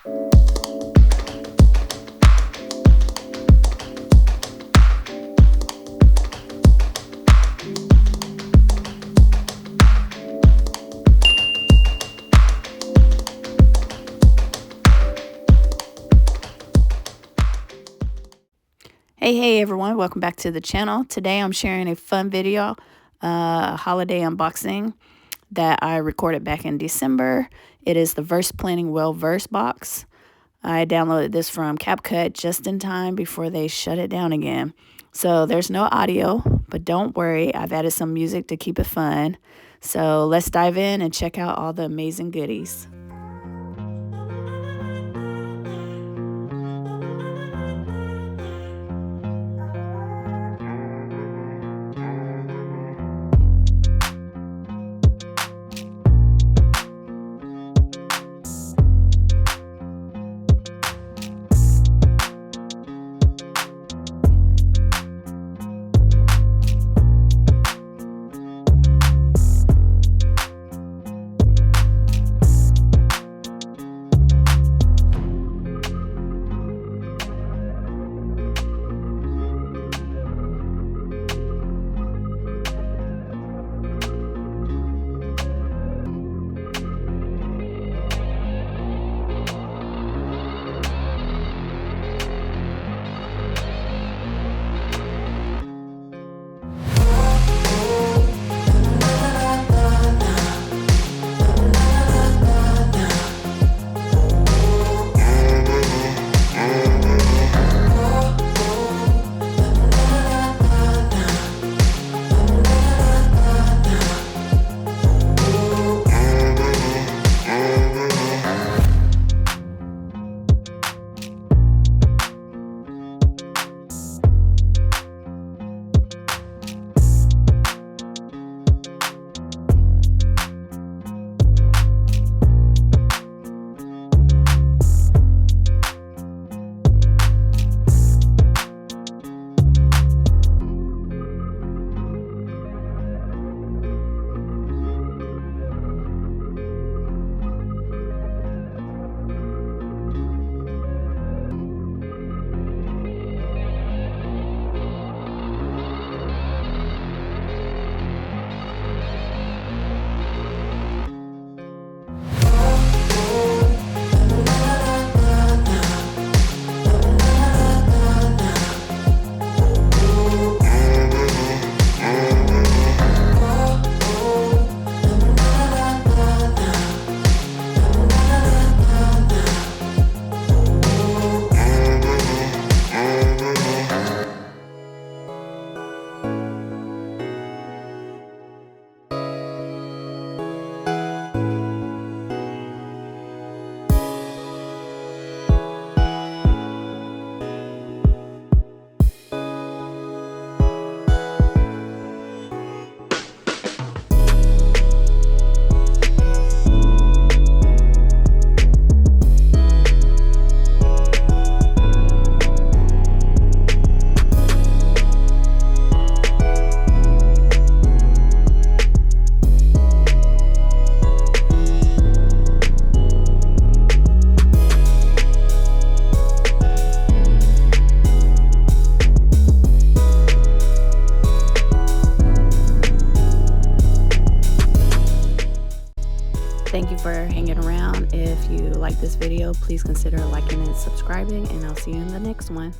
Hey everyone, welcome back to the channel. Today I'm sharing a fun video, holiday unboxing that I recorded back in December. It is the Verse Planning Well Verse box. I downloaded this from CapCut just in time before they shut it down again. So there's no audio, but don't worry, I've added some music to keep it fun. So let's dive in and check out all the amazing goodies. Thank you for hanging around. If you like this video, please consider liking and subscribing, and I'll see you in the next one.